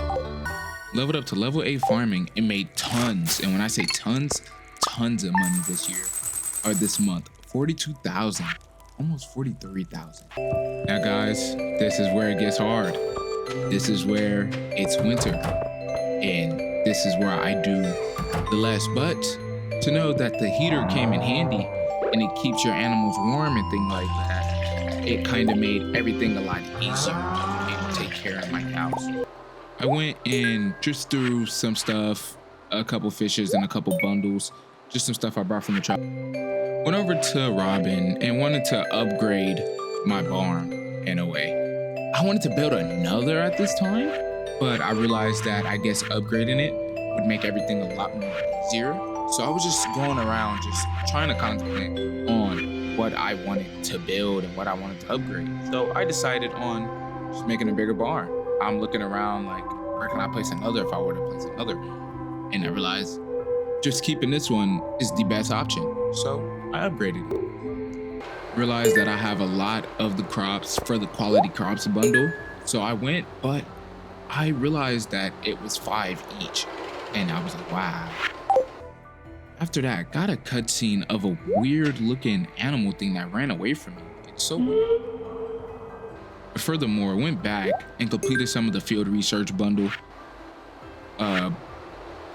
Leveled up to level 8 farming and made tons. And when I say tons, tons of money this year, or this month. 42,000, almost 43,000. Now guys, this is where it gets hard. This is where it's winter. And this is where I do the less, but to know that the heater came in handy and it keeps your animals warm and things like that, it kind of made everything a lot easier to be able to take care of my cows. I went and just threw some stuff, a couple fishes and a couple bundles, just some stuff I brought from the truck. Went over to Robin and wanted to upgrade my barn in a way. I wanted to build another at this time, but I realized that I guess upgrading it would make everything a lot more easier. So I was just going around just trying to contemplate on what I wanted to build and what I wanted to upgrade. So I decided on just making a bigger barn. I'm looking around like, where can I place another if I were to place another? And I realized just keeping this one is the best option. So I upgraded it. Realized that I have a lot of the crops for the quality crops bundle. So I went, but I realized that it was 5 each. And I was like, wow. After that, got a cutscene of a weird looking animal thing that ran away from me. It's so weird. Furthermore, went back and completed some of the field research bundle.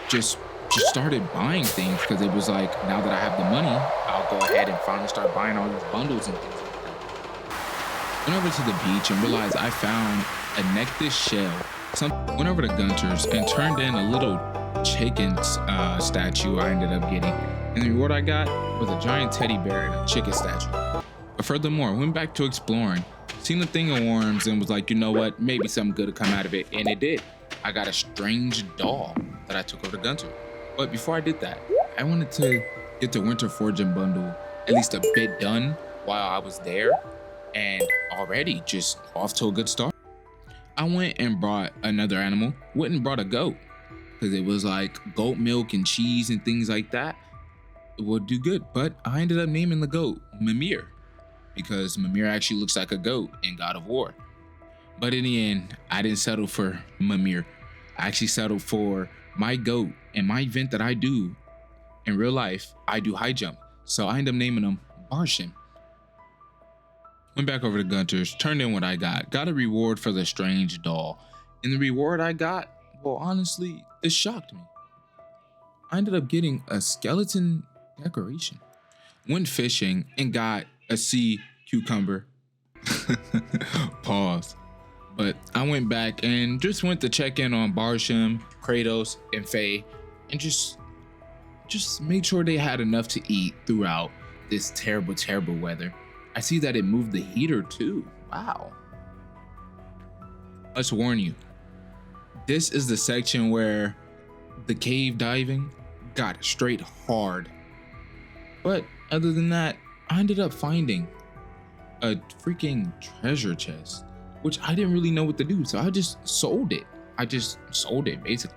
Just started buying things because it was like, now that I have the money, I'll go ahead and finally start buying all these bundles and things like that. Went over to the beach and realized I found a necklace shell. Went over to Gunter's and turned in a little chicken statue I ended up getting. And the reward I got was a giant teddy bear and a chicken statue. But furthermore, went back to exploring, seen the thing of worms and was like, you know what, maybe something good will come out of it. And it did. I got a strange doll that I took over to Gunter. But before I did that, I wanted to get the Winter Forging bundle at least a bit done while I was there. And already just off to a good start. I went and brought another animal, went and brought a goat. Because it was like goat milk and cheese and things like that would do good. But I ended up naming the goat Mimir, because Mimir actually looks like a goat in God of War. But in the end, I didn't settle for Mimir. I actually settled for my goat and my event that I do in real life. I do high jump. So I ended up naming him Barsham. Went back over to Gunter's, turned in what I got a reward for the strange doll. And the reward I got, well, honestly, this shocked me. I ended up getting a skeleton decoration. Went fishing and got a sea cucumber. Pause. But I went back and just went to check in on Barsham, Kratos, and Faye, and just made sure they had enough to eat throughout this terrible, terrible weather. I see that it moved the heater too. Wow. Let's warn you. This is the section where the cave diving got straight hard. But other than that, I ended up finding a freaking treasure chest, which I didn't really know what to do. So I just sold it. Basically.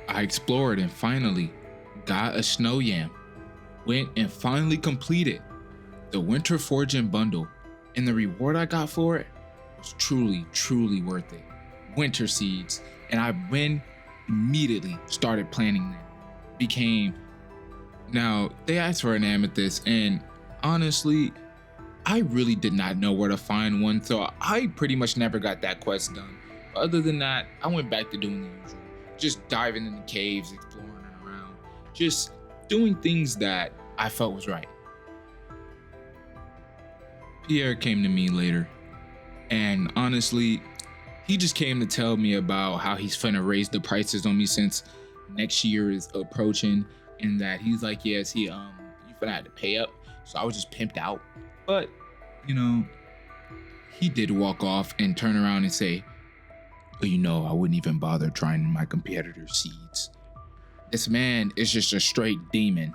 I explored and finally got a snow yam. Went and finally completed the Winter Forging bundle. And the reward I got for it was truly, truly worth it. Winter seeds. And I went immediately started planting them. Now, they asked for an amethyst, and honestly, I really did not know where to find one, so I pretty much never got that quest done. But other than that, I went back to doing the usual. Just diving in the caves, exploring around, just doing things that I felt was right. Pierre came to me later, and honestly, he just came to tell me about how he's finna raise the prices on me since next year is approaching, and that he's like, yes, you finna have to pay up. So I was just pimped out. But, he did walk off and turn around and say, But you know, I wouldn't even bother trying my competitor's seeds. This man is just a straight demon.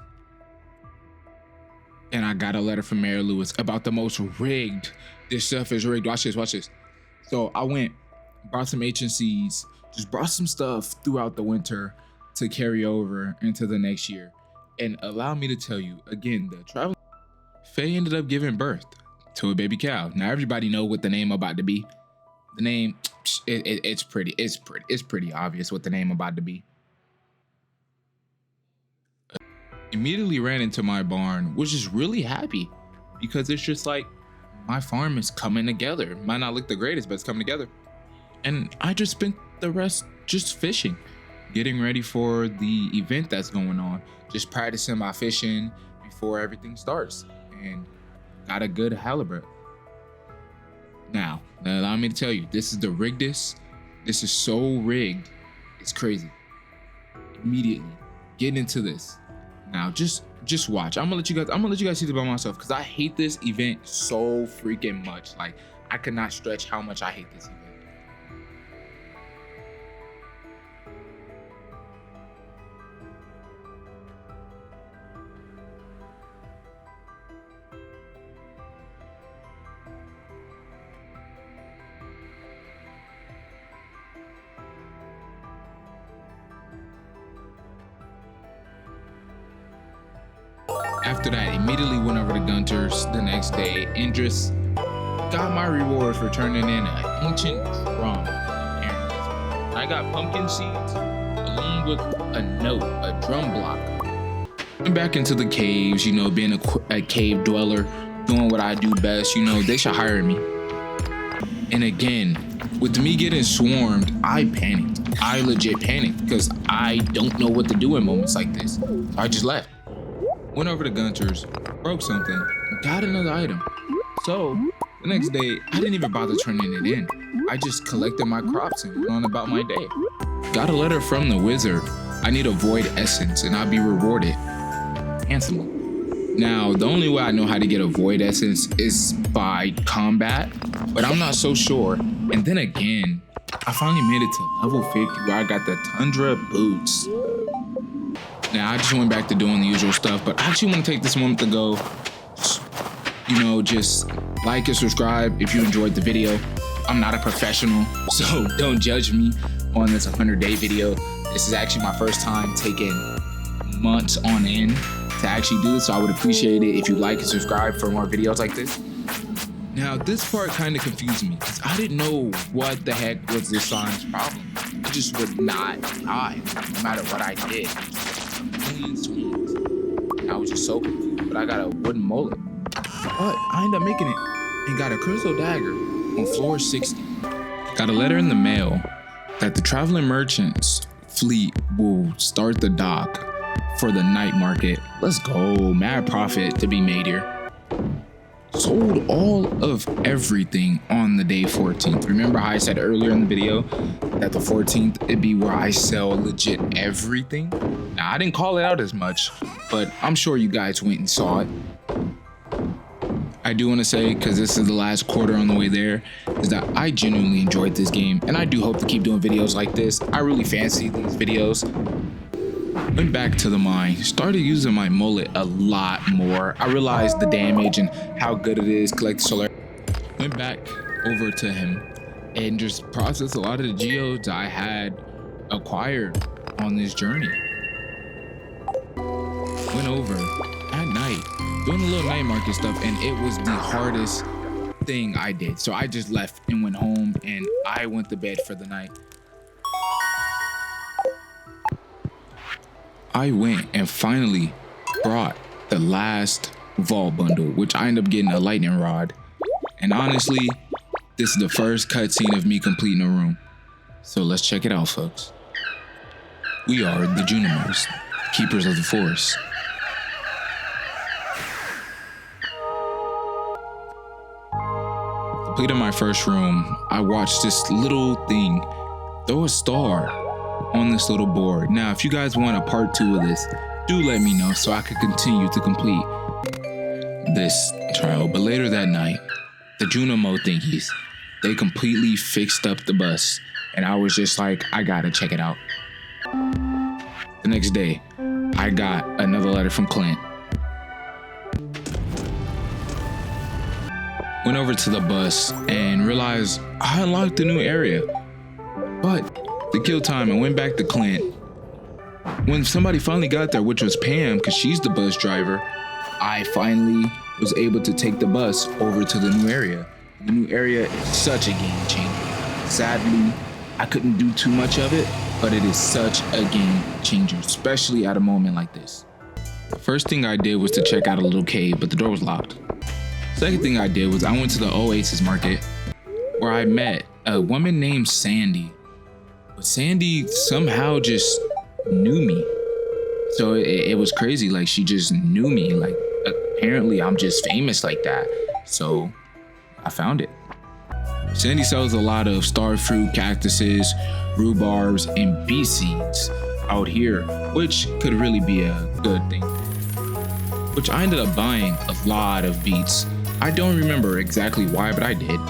And I got a letter from Mary Lewis about the most rigged. This stuff is rigged. Watch this, watch this. So I went, brought some agencies, just brought some stuff throughout the winter to carry over into the next year. And allow me to tell you, again, the traveling Faye ended up giving birth to a baby cow. Now everybody know what the name about to be. The name, it's pretty obvious what the name about to be. Immediately ran into my barn, was just really happy because it's just like my farm is coming together. Might not look the greatest, but it's coming together. And I just spent the rest just fishing, getting ready for the event that's going on, just practicing my fishing before everything starts, and got a good halibut. Now allow me to tell you, this is the riggedest. This is so rigged, it's crazy. Immediately get into this. Now just watch. I'm gonna let you guys see this by myself because I hate this event so freaking much. Like, I could not stretch how much I hate this event. After that, immediately went over to Gunter's the next day and just got my reward for turning in an ancient drum. I got pumpkin seeds along with a note, a drum block. Went back into the caves, you know, being a cave dweller, doing what I do best, you know, they should hire me. And again, with me getting swarmed, I panicked. I legit panicked because I don't know what to do in moments like this. So I just left. Went over to Gunter's, broke something, got another item. So the next day, I didn't even bother turning it in. I just collected my crops and went on about my day. Got a letter from the wizard. I need a void essence and I'll be rewarded handsomely. Now, the only way I know how to get a void essence is by combat, but I'm not so sure. And then again, I finally made it to level 50 where I got the Tundra boots. Now, I just went back to doing the usual stuff, but I actually want to take this moment to go, you know, just like and subscribe if you enjoyed the video. I'm not a professional, so don't judge me on this 100-day video. This is actually my first time taking months on end to actually do this, so I would appreciate it if you like and subscribe for more videos like this. Now, this part kind of confused me because I didn't know what the heck was this song's problem. It just would not die no matter what I did. Million swings. And I was just so confused, but I got a wooden mullet. But I ended up making it and got a crystal dagger on floor 60. Got a letter in the mail that the traveling merchants fleet will start the dock for the night market. Let's go, mad profit to be made here. Sold all of everything on the day 14th. Remember how I said earlier in the video that the 14th it'd be where I sell legit everything? Now, I didn't call it out as much, but I'm sure you guys went and saw it. I do want to say, because this is the last quarter on the way there, is that I genuinely enjoyed this game, and I do hope to keep doing videos like this. I really fancy these videos. Went back to the mine, started using my mullet a lot more. I realized the damage and how good it is, collect solar. Went back over to him and just processed a lot of the geodes I had acquired on this journey. Went over at night, doing a little night market stuff, and it was the hardest thing I did. So I just left and went home and I went to bed for the night. I went and finally brought the last vault bundle, which I ended up getting a lightning rod. And honestly, this is the first cutscene of me completing a room. So let's check it out, folks. We are the Junimos, keepers of the forest. Completed my first room, I watched this little thing throw a star on this little board. Now, if you guys want a part 2 of this, do let me know so I can continue to complete this trial. But later that night, the Junimo thingies, they completely fixed up the bus and I was just like, I gotta check it out. The next day, I got another letter from Clint. Went over to the bus and realized I unlocked a new area. But to kill time, I went back to Clint. When somebody finally got there, which was Pam, because she's the bus driver, I finally was able to take the bus over to the new area. The new area is such a game changer. Sadly, I couldn't do too much of it, but it is such a game changer, especially at a moment like this. The first thing I did was to check out a little cave, but the door was locked. Second thing I did was I went to the Oasis market where I met a woman named Sandy. But Sandy somehow just knew me. So it was crazy. Like, she just knew me. Like, apparently I'm just famous like that. So I found it. Sandy sells a lot of star fruit, cactuses, rhubarbs, and beet seeds out here, which could really be a good thing. Which I ended up buying a lot of beets. I don't remember exactly why, but I did.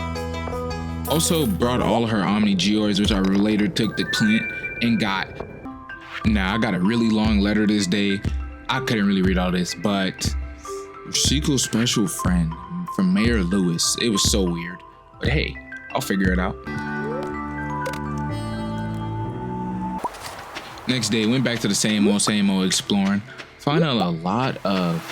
Also brought all of her Omni Geoids, which I later took to Clint and got. Now, I got a really long letter this day. I couldn't really read all this, but Sequel's special friend from Mayor Lewis. It was so weird, but hey, I'll figure it out. Next day, went back to the same old exploring. Found out a lot of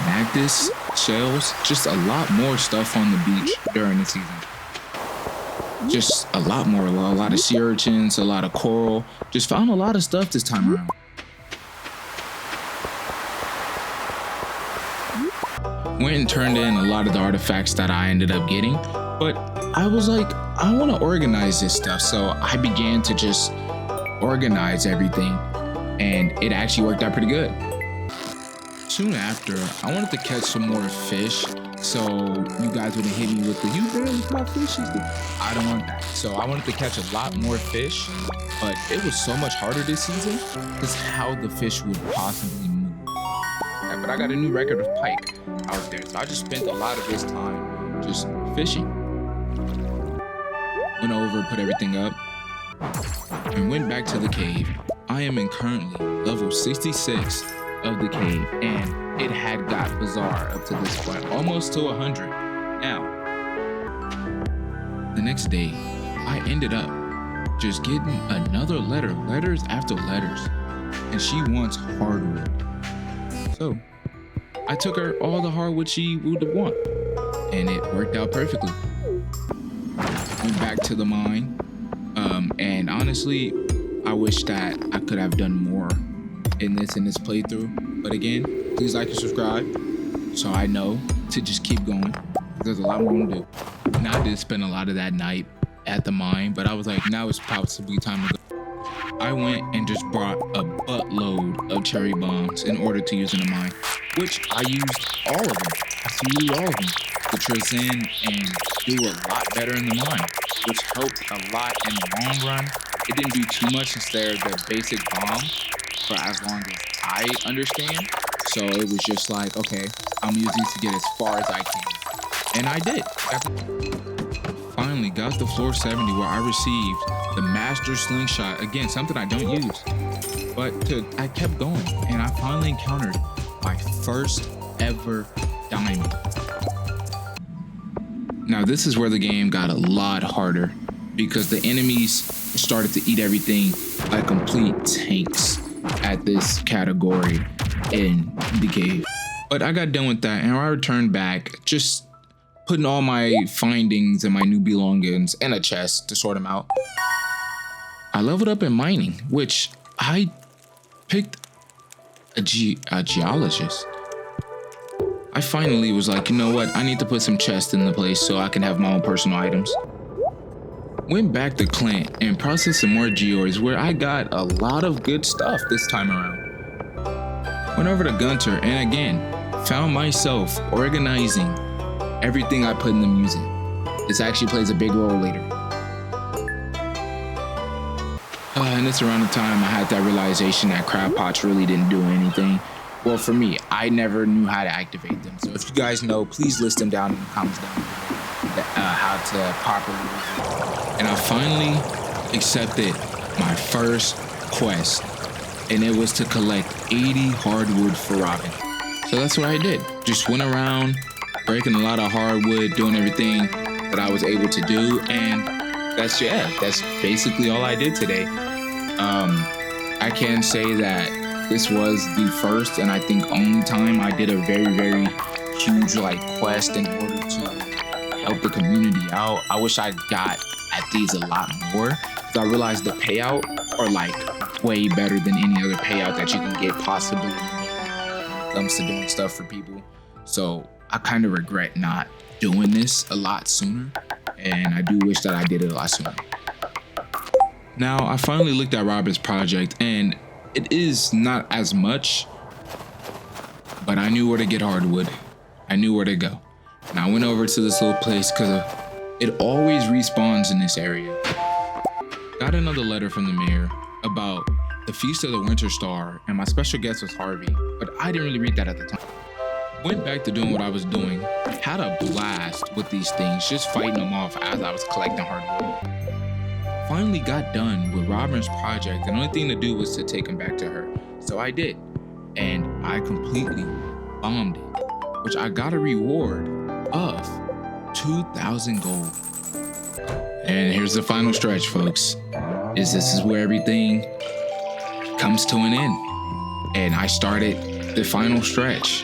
Magdis shells, just a lot more stuff on the beach during the season. Just a lot more, a lot of sea urchins, a lot of coral. Just found a lot of stuff this time around. Went and turned in a lot of the artifacts that I ended up getting, but I was like, I want to organize this stuff. So I began to just organize everything, and it actually worked out pretty good. Soon after, I wanted to catch some more fish, so you guys would have hit me with the, you barely caught fish. I don't want that. So I wanted to catch a lot more fish, but it was so much harder this season because how the fish would possibly move. Yeah, but I got a new record of pike out there, so I just spent a lot of this time just fishing. Went over, put everything up, and went back to the cave. I am in currently level 66 of the cave, and it had got bizarre up to this point, almost to 100. Now, the next day, I ended up just getting another letter, letters after letters, and she wants hardwood. So I took her all the hardwood she would want, and it worked out perfectly. Went back to the mine, and honestly, I wish that I could have done more in this playthrough. But again, please like and subscribe so I know to just keep going. There's a lot more to do. Now I did spend a lot of that night at the mine, but I was like, now it's possibly time to go. I went and just brought a buttload of cherry bombs in order to use in the mine, which I used all of them, absolutely all of them, to transcend and do a lot better in the mine, which helped a lot in the long run. It didn't do too much instead of the basic bomb for as long as I understand. So it was just like, okay, I'm gonna use these to get as far as I can. And I did. Finally got to floor 70 where I received the master slingshot. Again, something I don't use, but I kept going and I finally encountered my first ever diamond. Now this is where the game got a lot harder because the enemies started to eat everything like complete tanks at this category in the cave. But I got done with that and I returned back, just putting all my findings and my new belongings in a chest to sort them out. I leveled up in mining, which I picked a geologist. I finally was like, you know what? I need to put some chests in the place so I can have my own personal items. Went back to Clint and processed some more geoids where I got a lot of good stuff this time around. Went over to Gunter and again, found myself organizing everything I put in the music. This actually plays a big role later. And it's around the time I had that realization that crab pots really didn't do anything. Well, for me, I never knew how to activate them. So if you guys know, please list them down in the comments down below, how to properly use them. and I finally accepted my first quest, and it was to collect 80 hardwood for Robin. So that's what I did. Just went around breaking a lot of hardwood, doing everything that I was able to do, and that's basically all I did today. I can say that this was the first and I think only time I did a very, very huge quest in order to help the community out. I wish I got at these a lot more, because I realized the payout are way better than any other payout that you can get possibly when it comes to doing stuff for people. So I kind of regret not doing this a lot sooner, and I do wish that I did it a lot sooner. Now, I finally looked at Robin's project, and it is not as much, but I knew where to get hardwood. I knew where to go. And I went over to this little place because it always respawns in this area. Got another letter from the mayor about the Feast of the Winter Star, and my special guest was Harvey, but I didn't really read that at the time. Went back to doing what I was doing, had a blast with these things, just fighting them off as I was collecting hardwood. Finally got done with Robin's project, and the only thing to do was to take him back to her. So I did, and I completely bombed it, which I got a reward of 2,000 gold. And here's the final stretch, folks. This is where everything comes to an end. And I started the final stretch,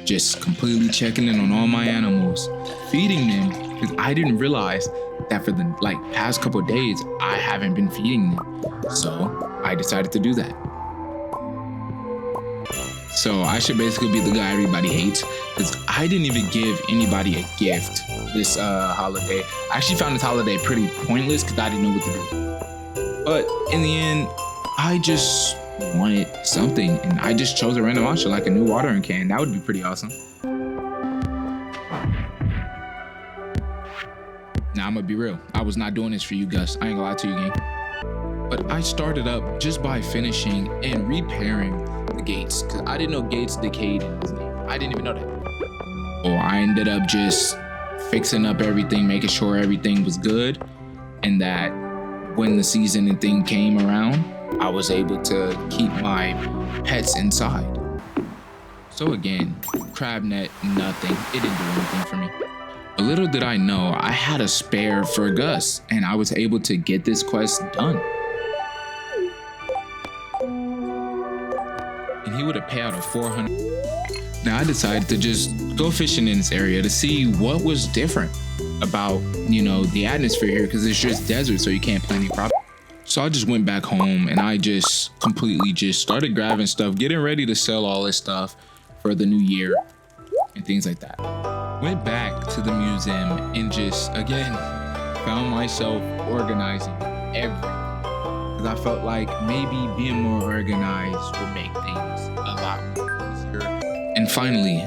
just completely checking in on all my animals, feeding them, because I didn't realize that for the past couple of days I haven't been feeding them. So I decided to do that. So I should basically be the guy everybody hates, because I didn't even give anybody a gift this holiday. I actually found this holiday pretty pointless because I didn't know what to do. But in the end, I just wanted something, and I just chose a random option like a new watering can. That would be pretty awesome. Now I'm gonna be real, I was not doing this for you, Gus. I ain't gonna lie to you, gang. But I started up just by finishing and repairing the gates, because I didn't know gates decayed in his name. I didn't even know that. So I ended up just fixing up everything, making sure everything was good, and that when the season and thing came around, I was able to keep my pets inside. So again, crab net, nothing. It didn't do anything for me. But little did I know, I had a spare for Gus, and I was able to get this quest done. And he would have paid out of 400. Now I decided to just go fishing in this area to see what was different about, the atmosphere here, because it's just desert, so you can't plant any crops. So I just went back home, and I just completely just started grabbing stuff, getting ready to sell all this stuff for the new year and things like that. Went back to the museum and just, again, found myself organizing everything, because I felt like maybe being more organized would make things a lot more easier. And finally,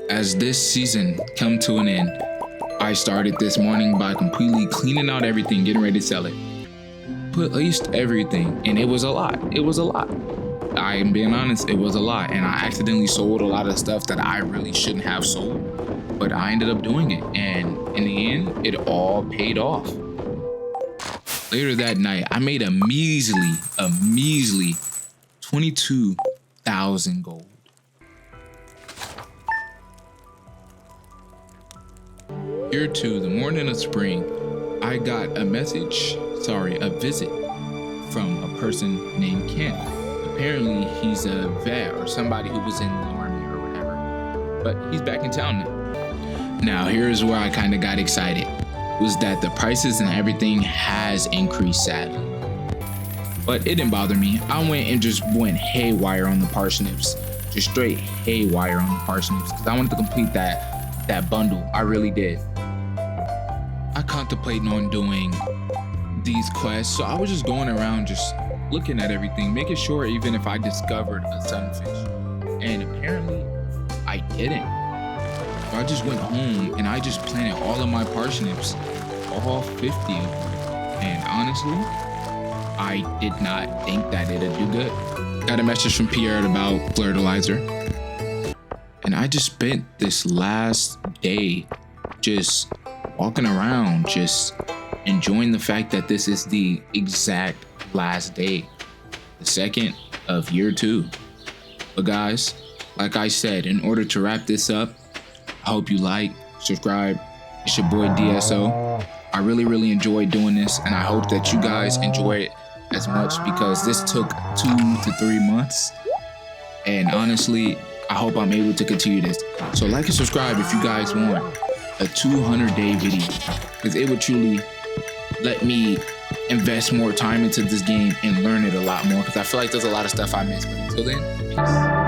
as this season come to an end, I started this morning by completely cleaning out everything, getting ready to sell it. Placed everything, and it was a lot. I am being honest, it was a lot, and I accidentally sold a lot of stuff that I really shouldn't have sold, but I ended up doing it, and in the end, it all paid off. Later that night, I made a measly 22,000 gold. Year 2, the morning of spring, I got a visit from a person named Ken. Apparently he's a vet or somebody who was in the army or whatever, but he's back in town now. Now here's where I kind of got excited, was that the prices and everything has increased sadly. But it didn't bother me. I went and just went haywire on the parsnips, just straight haywire on the parsnips, because I wanted to complete that bundle. I really did. I contemplating on doing these quests, so I was just going around just looking at everything, making sure even if I discovered a sunfish, and apparently I didn't. So I just went home and I just planted all of my parsnips, all 50 of them, and honestly, I did not think that it'd do good. Got a message from Pierre about fertilizer, and I just spent this last day just walking around, just enjoying the fact that this is the exact last day, the second of year 2. But guys, like I said, in order to wrap this up, I hope you like, subscribe. It's your boy DSO. I really enjoyed doing this, and I hope that you guys enjoy it as much, because this took 2 to 3 months. And honestly, I hope I'm able to continue this. So like and subscribe if you guys want a 200-day video, because it would truly let me invest more time into this game and learn it a lot more, because I feel like there's a lot of stuff I missed. But until then, peace.